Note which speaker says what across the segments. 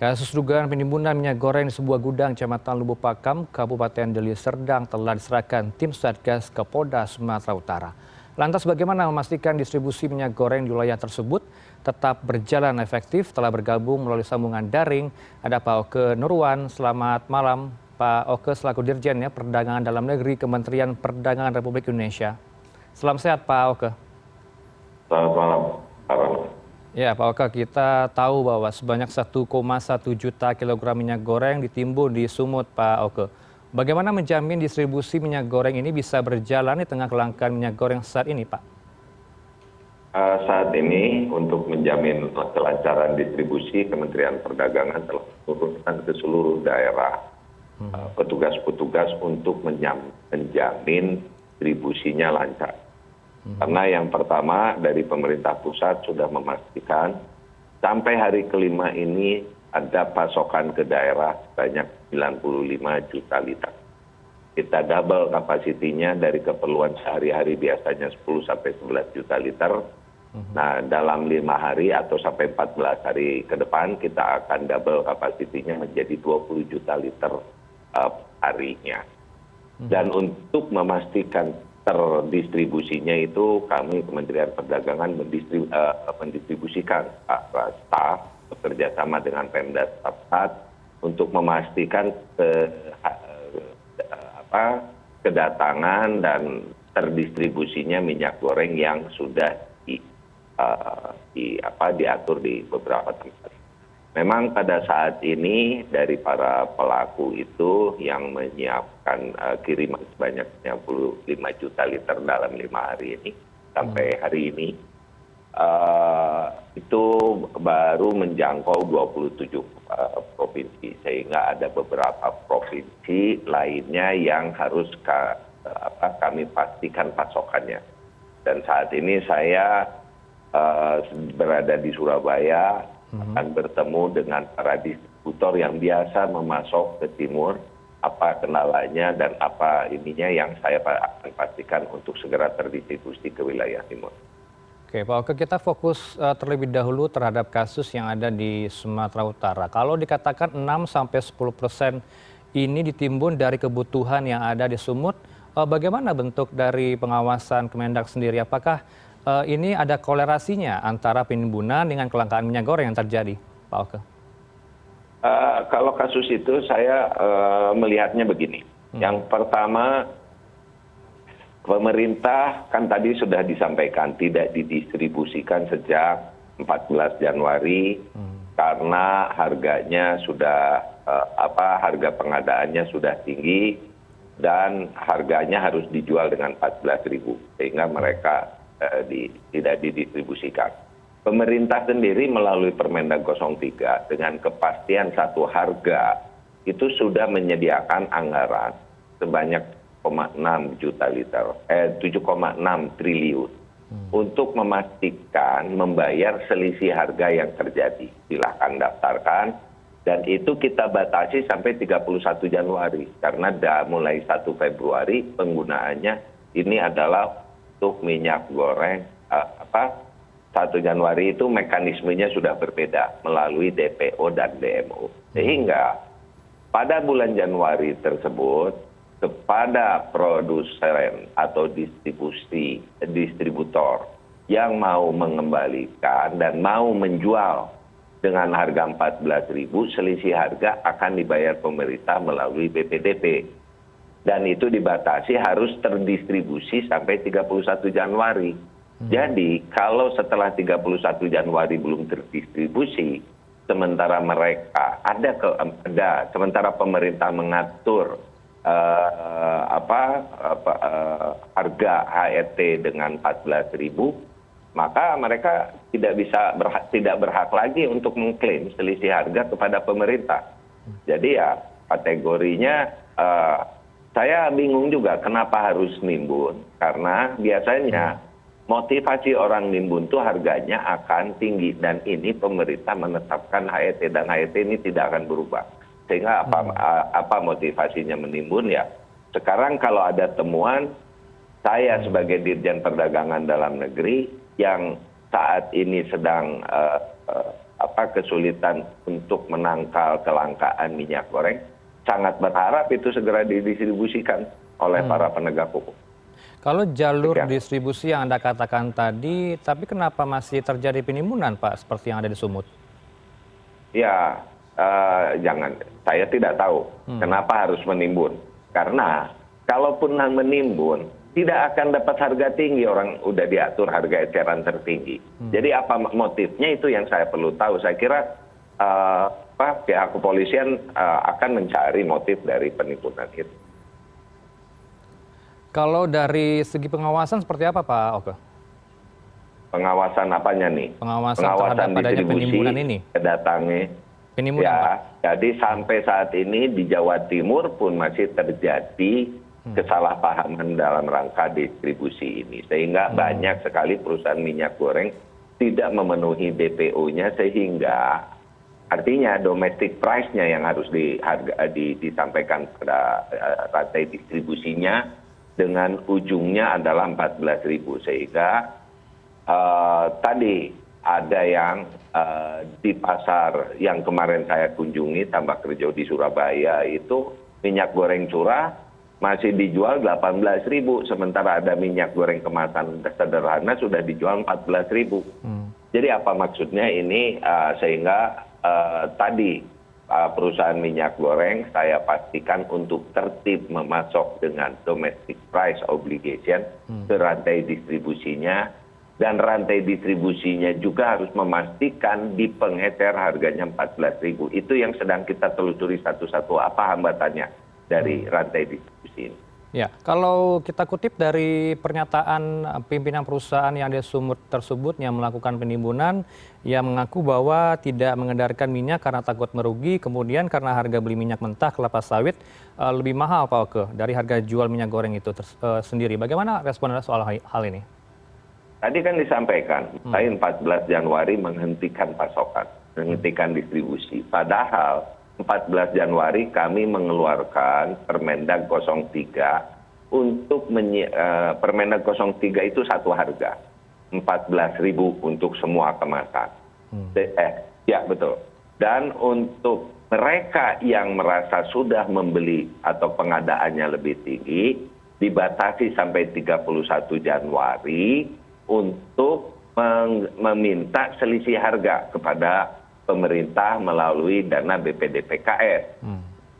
Speaker 1: Kasus dugaan penimbunan minyak goreng di sebuah gudang Kecamatan Lubuk Pakam, Kabupaten Deli Serdang telah diserahkan tim Satgas ke Polda Sumatera Utara. Lantas bagaimana memastikan distribusi minyak goreng di wilayah tersebut tetap berjalan efektif? Telah bergabung melalui sambungan daring ada Pak Oke Nurwan. Selamat malam Pak Oke selaku Dirjen Perdagangan Dalam Negeri Kementerian Perdagangan Republik Indonesia. Salam sehat Pak Oke.
Speaker 2: Selamat malam.
Speaker 1: Ya Pak Oke, kita tahu bahwa sebanyak 1,1 juta kilogram minyak goreng ditimbun di Sumut Pak Oke. Bagaimana menjamin distribusi minyak goreng ini bisa berjalan di tengah kelangkaan minyak goreng saat ini Pak?
Speaker 2: Saat ini untuk menjamin kelancaran distribusi, Kementerian Perdagangan telah menurunkan ke seluruh daerah petugas-petugas untuk menjamin distribusinya lancar. Karena yang pertama dari pemerintah pusat sudah memastikan sampai hari kelima ini ada pasokan ke daerah sebanyak 95 juta liter. Kita double kapasitinya dari keperluan sehari-hari biasanya 10 sampai 11 juta liter. Nah dalam 5 hari atau sampai 14 hari ke depan kita akan double kapasitinya menjadi 20 juta liter harinya. Dan untuk memastikan terdistribusinya itu kami Kementerian Perdagangan mendistribusikan staf bekerjasama dengan Pemda setempat untuk memastikan kedatangan dan terdistribusinya minyak goreng yang sudah diatur di beberapa tempat. Memang pada saat ini dari para pelaku itu yang menyiapkan kiriman sebanyak 55 juta liter dalam 5 hari ini sampai hari ini itu baru menjangkau 27 provinsi sehingga ada beberapa provinsi lainnya yang harus kami pastikan pasokannya. Dan saat ini saya berada di Surabaya akan bertemu dengan para distributor yang biasa memasok ke timur, apa kendalanya dan apa ininya yang saya akan pastikan untuk segera terdistribusi ke wilayah timur.
Speaker 1: Oke Pak Oke, kita fokus terlebih dahulu terhadap kasus yang ada di Sumatera Utara. Kalau dikatakan 6-10% ini ditimbun dari kebutuhan yang ada di Sumut, bagaimana bentuk dari pengawasan Kemendak sendiri? Apakah ini ada kolerasinya antara penimbunan dengan kelangkaan minyak goreng yang terjadi, Pak Oke?
Speaker 2: Kalau kasus itu saya melihatnya begini. Yang pertama, pemerintah kan tadi sudah disampaikan tidak didistribusikan sejak 14 Januari karena harganya sudah harga pengadaannya sudah tinggi dan harganya harus dijual dengan 14.000 sehingga mereka tidak didistribusikan. Pemerintah sendiri melalui Permendag 03 dengan kepastian satu harga itu sudah menyediakan anggaran sebanyak 7,6 triliun untuk memastikan membayar selisih harga yang terjadi. Silahkan daftarkan dan itu kita batasi sampai 31 Januari karena mulai 1 Februari penggunaannya ini adalah untuk minyak goreng 1 Januari itu mekanismenya sudah berbeda melalui DPO dan DMO. Sehingga pada bulan Januari tersebut kepada produsen atau distributor yang mau mengembalikan dan mau menjual dengan harga 14.000 selisih harga akan dibayar pemerintah melalui BPDP. Dan itu dibatasi harus terdistribusi sampai 31 Januari. Jadi kalau setelah 31 Januari belum terdistribusi, sementara mereka sementara pemerintah mengatur harga HET dengan 14.000, maka mereka tidak berhak lagi untuk mengklaim selisih harga kepada pemerintah. Jadi ya kategorinya saya bingung juga kenapa harus nimbun, karena biasanya motivasi orang nimbun itu harganya akan tinggi dan ini pemerintah menetapkan HET dan HET ini tidak akan berubah. Sehingga apa motivasinya menimbun ya? Sekarang kalau ada temuan, saya sebagai Dirjen Perdagangan Dalam Negeri yang saat ini sedang kesulitan untuk menangkal kelangkaan minyak goreng, sangat berharap itu segera didistribusikan oleh para penegak hukum.
Speaker 1: Kalau jalur distribusi yang Anda katakan tadi, tapi kenapa masih terjadi penimbunan, Pak, seperti yang ada di Sumut?
Speaker 2: Ya, jangan. Saya tidak tahu kenapa harus menimbun. Karena kalaupun menimbun, tidak akan dapat harga tinggi, orang udah diatur harga eceran tertinggi. Jadi apa motifnya, itu yang saya perlu tahu. Saya kira pihak kepolisian akan mencari motif dari penimbunan itu.
Speaker 1: Kalau dari segi pengawasan seperti apa, Pak Oke?
Speaker 2: Pengawasan apanya nih?
Speaker 1: Pengawasan terhadap adanya penimbunan ini?
Speaker 2: Kedatangi.
Speaker 1: Penimbunan,
Speaker 2: ya,
Speaker 1: Pak?
Speaker 2: Jadi sampai saat ini di Jawa Timur pun masih terjadi kesalahpahaman dalam rangka distribusi ini. Sehingga banyak sekali perusahaan minyak goreng tidak memenuhi DPO-nya, sehingga artinya domestic price-nya yang harus disampaikan pada rantai distribusinya dengan ujungnya adalah 14.000, sehingga tadi ada yang di pasar yang kemarin saya kunjungi, Tambak Rejo di Surabaya, itu minyak goreng curah masih dijual 18.000, sementara ada minyak goreng kemasan sederhana sudah dijual 14.000. Jadi apa maksudnya ini? Sehingga tadi perusahaan minyak goreng saya pastikan untuk tertib memasok dengan domestic price obligation ke rantai distribusinya, dan rantai distribusinya juga harus memastikan di pengecer harganya 14.000. Itu yang sedang kita telusuri satu-satu, apa hambatannya dari rantai distribusi ini.
Speaker 1: Ya, kalau kita kutip dari pernyataan pimpinan perusahaan yang ada Sumut tersebut yang melakukan penimbunan, yang mengaku bahwa tidak mengedarkan minyak karena takut merugi, kemudian karena harga beli minyak mentah kelapa sawit lebih mahal, Pak Oke, dari harga jual minyak goreng itu sendiri. Bagaimana respon Anda soal hal ini?
Speaker 2: Tadi kan disampaikan, saya 14 Januari menghentikan pasokan, menghentikan distribusi. Padahal 14 Januari kami mengeluarkan Permendag 03 untuk Permendag 03 itu satu harga, 14.000 untuk semua kemasan. Ya betul. Dan untuk mereka yang merasa sudah membeli atau pengadaannya lebih tinggi, dibatasi sampai 31 Januari untuk meminta selisih harga kepada pemerintah melalui dana BPDPKS.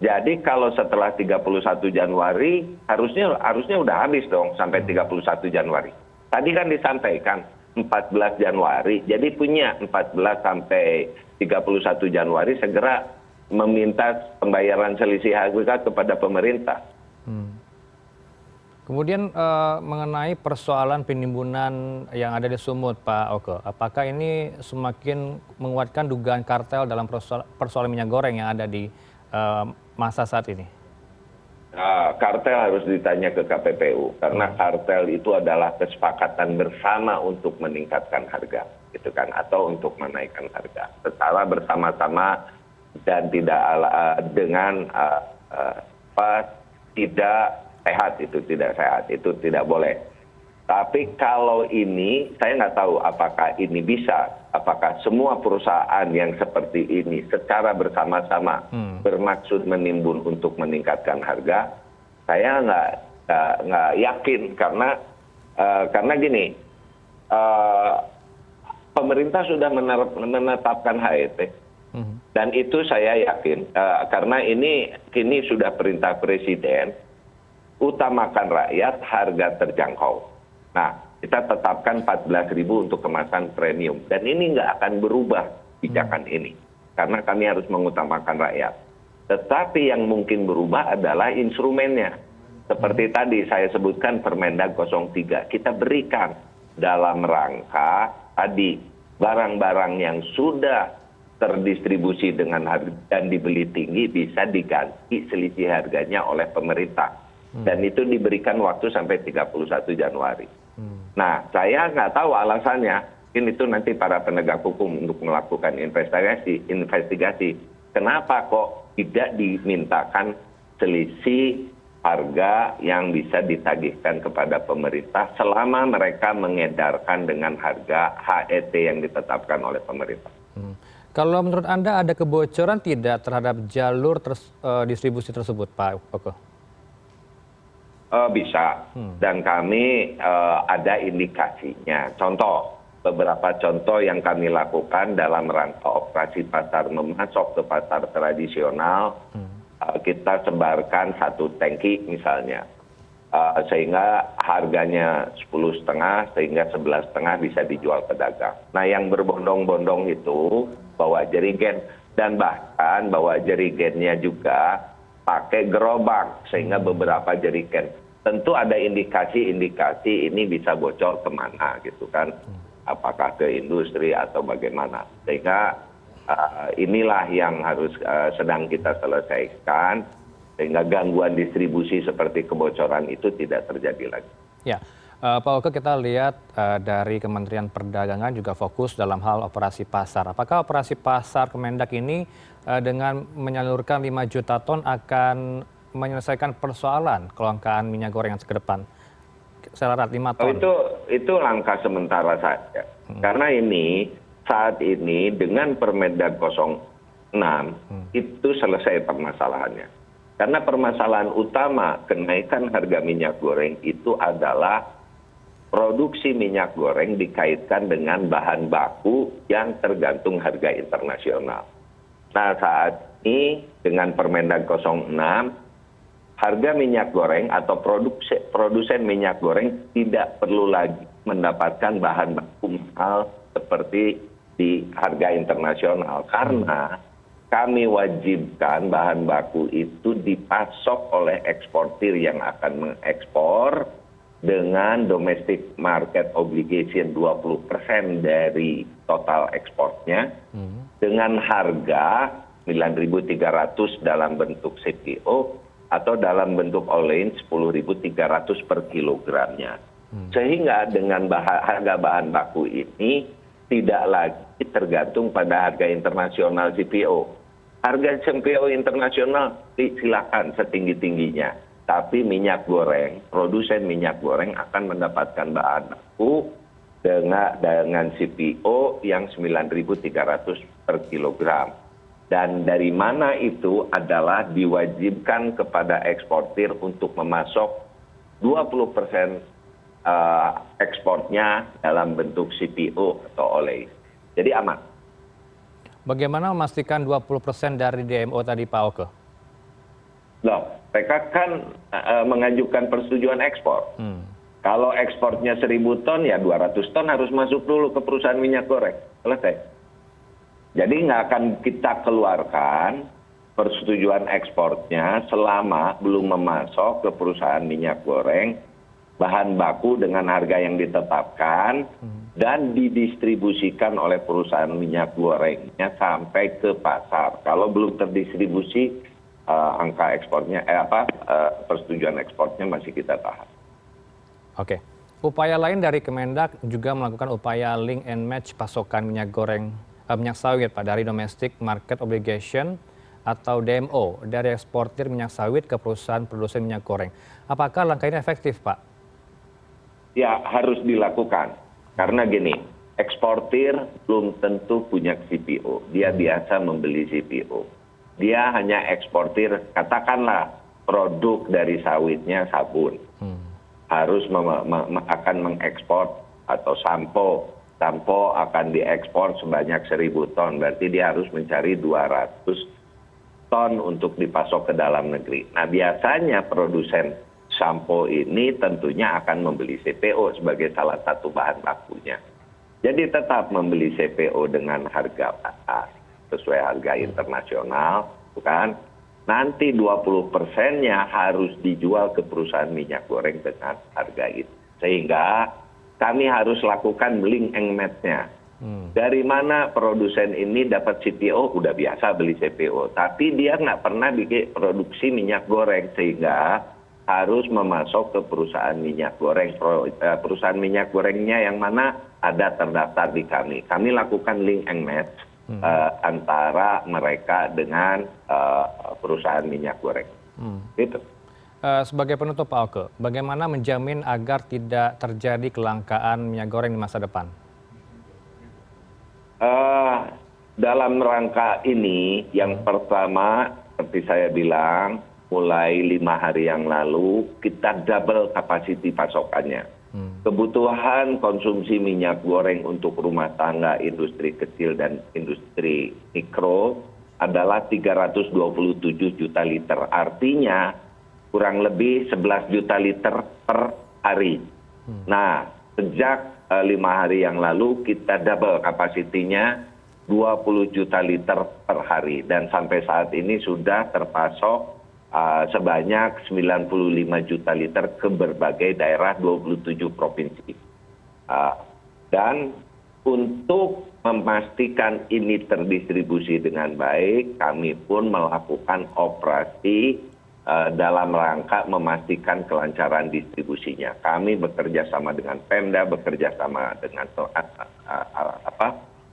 Speaker 2: Jadi kalau setelah 31 Januari harusnya udah habis dong sampai 31 Januari. Tadi kan disampaikan 14 Januari, jadi punya 14 sampai 31 Januari segera meminta pembayaran selisih harga kepada pemerintah.
Speaker 1: Kemudian mengenai persoalan penimbunan yang ada di Sumut, Pak Oke, apakah ini semakin menguatkan dugaan kartel dalam persoalan minyak goreng yang ada di masa saat ini?
Speaker 2: Kartel harus ditanya ke KPPU, karena kartel itu adalah kesepakatan bersama untuk meningkatkan harga, gitu kan, atau untuk menaikkan harga secara bersama-sama dan tidak dengan tidak sehat, itu tidak sehat, itu tidak boleh. Tapi kalau ini, saya nggak tahu apakah ini bisa, apakah semua perusahaan yang seperti ini secara bersama-sama bermaksud menimbun untuk meningkatkan harga. Saya nggak yakin, karena gini, pemerintah sudah menetapkan HET, dan itu saya yakin, karena ini kini sudah perintah presiden, utamakan rakyat, harga terjangkau. Nah, kita tetapkan 14.000 untuk kemasan premium. Dan ini nggak akan berubah kebijakan ini. Karena kami harus mengutamakan rakyat. Tetapi yang mungkin berubah adalah instrumennya. Seperti tadi saya sebutkan Permendag 03. Kita berikan dalam rangka tadi barang-barang yang sudah terdistribusi dengan harga dan dibeli tinggi bisa diganti selisih harganya oleh pemerintah. Dan itu diberikan waktu sampai 31 Januari. Nah, saya nggak tahu alasannya. Mungkin itu nanti para penegak hukum untuk melakukan investigasi. Kenapa kok tidak dimintakan selisih harga yang bisa ditagihkan kepada pemerintah selama mereka mengedarkan dengan harga HET yang ditetapkan oleh pemerintah.
Speaker 1: Kalau menurut Anda ada kebocoran tidak terhadap jalur distribusi tersebut, Pak Oke?
Speaker 2: Bisa, dan kami ada indikasinya. Contoh, beberapa contoh yang kami lakukan dalam rangka operasi pasar memasok ke pasar tradisional, kita sebarkan 1 tangki misalnya, sehingga harganya 10,5 sehingga 11,5 bisa dijual pedagang. Nah, yang berbondong-bondong itu bawa jerigen, dan bahkan bawa jerigennya juga pakai gerobak sehingga beberapa jerigen. Tentu ada indikasi-indikasi ini bisa bocor kemana gitu kan, apakah ke industri atau bagaimana. Sehingga inilah yang harus sedang kita selesaikan, sehingga gangguan distribusi seperti kebocoran itu tidak terjadi lagi.
Speaker 1: Ya, Pak Oke, kita lihat dari Kementerian Perdagangan juga fokus dalam hal operasi pasar. Apakah operasi pasar Kemendak ini dengan menyalurkan 5 juta ton akan menyelesaikan persoalan kelangkaan minyak goreng yang ke depan? Syarat 5 ton.
Speaker 2: Itu langkah sementara saja. Karena ini saat ini dengan Permendag 06 itu selesai permasalahannya. Karena permasalahan utama kenaikan harga minyak goreng itu adalah produksi minyak goreng dikaitkan dengan bahan baku yang tergantung harga internasional. Nah, saat ini dengan Permendag 06, harga minyak goreng atau produsen minyak goreng tidak perlu lagi mendapatkan bahan baku mahal seperti di harga internasional, karena kami wajibkan bahan baku itu dipasok oleh eksportir yang akan mengekspor dengan domestic market obligation 20% dari total ekspornya dengan harga 9.300 dalam bentuk CPO atau dalam bentuk all-in 10.300 per kilogramnya. Sehingga dengan harga bahan baku ini tidak lagi tergantung pada harga internasional CPO. Harga CPO internasional silakan setinggi-tingginya. Tapi minyak goreng, produsen minyak goreng akan mendapatkan bahan baku dengan CPO yang 9.300 per kilogram. Dan dari mana itu adalah diwajibkan kepada eksportir untuk memasok 20% ekspornya dalam bentuk CPO atau oleh. Jadi aman.
Speaker 1: Bagaimana memastikan 20% dari DMO tadi, Pak Oke?
Speaker 2: Loh, mereka kan mengajukan persetujuan ekspor. Kalau ekspornya 1.000 ton, ya 200 ton harus masuk dulu ke perusahaan minyak goreng. Selesai. Jadi nggak akan kita keluarkan persetujuan ekspornya selama belum memasok ke perusahaan minyak goreng bahan baku dengan harga yang ditetapkan dan didistribusikan oleh perusahaan minyak gorengnya sampai ke pasar. Kalau belum terdistribusi, angka ekspornya, persetujuan ekspornya masih kita tahan.
Speaker 1: Oke. Upaya lain dari Kemendak juga melakukan upaya link and match pasokan minyak goreng minyak sawit, Pak, dari domestic market obligation atau DMO dari eksportir minyak sawit ke perusahaan produsen minyak goreng. Apakah langkah ini efektif, Pak?
Speaker 2: Ya, harus dilakukan. Karena gini, eksportir belum tentu punya CPO. Dia biasa membeli CPO. Dia hanya eksportir, katakanlah produk dari sawitnya sabun. Harus akan mengekspor atau sampo. Sampo akan diekspor sebanyak 1.000 ton, berarti dia harus mencari 200 ton untuk dipasok ke dalam negeri. Nah, biasanya produsen sampo ini tentunya akan membeli CPO sebagai salah satu bahan bakunya. Jadi tetap membeli CPO dengan harga pasar sesuai harga internasional, bukan? Nanti 20%-nya harus dijual ke perusahaan minyak goreng dengan harga itu. Sehingga kami harus lakukan link and match-nya. Dari mana produsen ini dapat CPO, udah biasa beli CPO. Tapi dia nggak pernah bikin produksi minyak goreng. Sehingga harus memasok ke perusahaan minyak goreng. Perusahaan minyak gorengnya yang mana ada terdaftar di kami. Kami lakukan link and match antara mereka dengan perusahaan minyak goreng. Gitu.
Speaker 1: Sebagai penutup, Pak Oke, bagaimana menjamin agar tidak terjadi kelangkaan minyak goreng di masa depan?
Speaker 2: dalam rangka ini yang pertama seperti saya bilang mulai 5 hari yang lalu kita double kapasiti pasokannya. Kebutuhan konsumsi minyak goreng untuk rumah tangga, industri kecil dan industri mikro adalah 327 juta liter. Artinya kurang lebih 11 juta liter per hari. Nah, sejak 5 hari yang lalu kita double kapasitinya 20 juta liter per hari. Dan sampai saat ini sudah terpasok sebanyak 95 juta liter ke berbagai daerah 27 provinsi. Dan untuk memastikan ini terdistribusi dengan baik, kami pun melakukan operasi dalam rangka memastikan kelancaran distribusinya. Kami bekerja sama dengan Pemda, bekerja sama dengan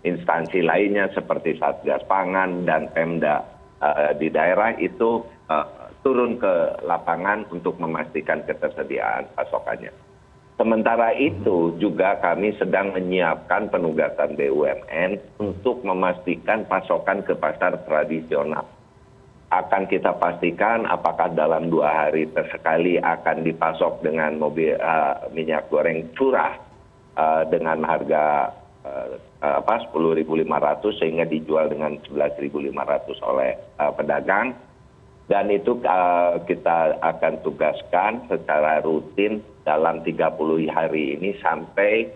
Speaker 2: instansi lainnya seperti Satgas Pangan dan Pemda di daerah itu turun ke lapangan untuk memastikan ketersediaan pasokannya. Sementara itu juga kami sedang menyiapkan penugasan BUMN untuk memastikan pasokan ke pasar tradisional. Akan kita pastikan apakah dalam 2 hari sekali akan dipasok dengan mobil minyak goreng curah dengan harga 10.500 sehingga dijual dengan 11.500 oleh pedagang. Dan itu kita akan tugaskan secara rutin dalam 30 hari ini sampai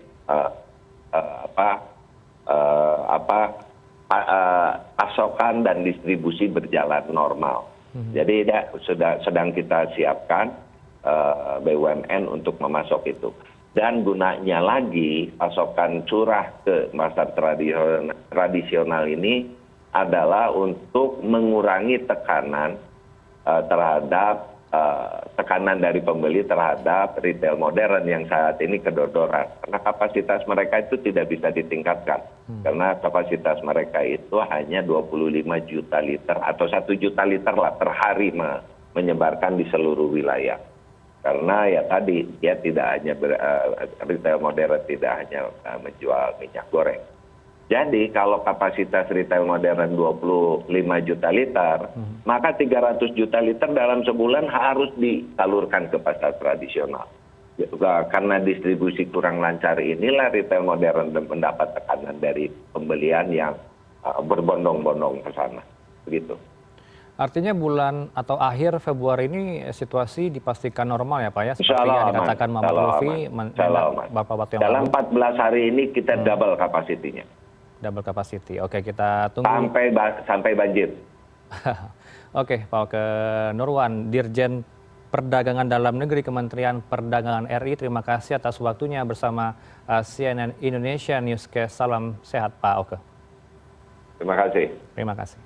Speaker 2: pasokan dan distribusi berjalan normal. Jadi sedang kita siapkan BUMN untuk memasok itu. Dan gunanya lagi pasokan curah ke pasar tradisional ini adalah untuk mengurangi tekanan terhadap tekanan dari pembeli terhadap retail modern yang saat ini kedodoran. Karena kapasitas mereka itu tidak bisa ditingkatkan. Karena kapasitas mereka itu hanya 25 juta liter atau 1 juta liter lah per hari menyebarkan di seluruh wilayah. Karena ya tadi dia tidak hanya retail modern tidak hanya menjual minyak goreng. Jadi kalau kapasitas retail modern 25 juta liter, maka 300 juta liter dalam sebulan harus disalurkan ke pasar tradisional. Karena distribusi kurang lancar inilah retail modern mendapat tekanan dari pembelian yang berbondong-bondong ke sana. Begitu.
Speaker 1: Artinya bulan atau akhir Februari ini situasi dipastikan normal ya Pak ya? Seperti yang dikatakan Muhammad Lutfi, Bapak Batu yang
Speaker 2: dalam 14 hari ini kita double kapasitinya.
Speaker 1: Double capacity. Oke, kita tunggu.
Speaker 2: Sampai banjir.
Speaker 1: Oke, Pak Oke Nurwan, Dirjen Perdagangan Dalam Negeri Kementerian Perdagangan RI. Terima kasih atas waktunya bersama CNN Indonesia Newscast. Salam sehat Pak Oke.
Speaker 2: Terima kasih.
Speaker 1: Terima kasih.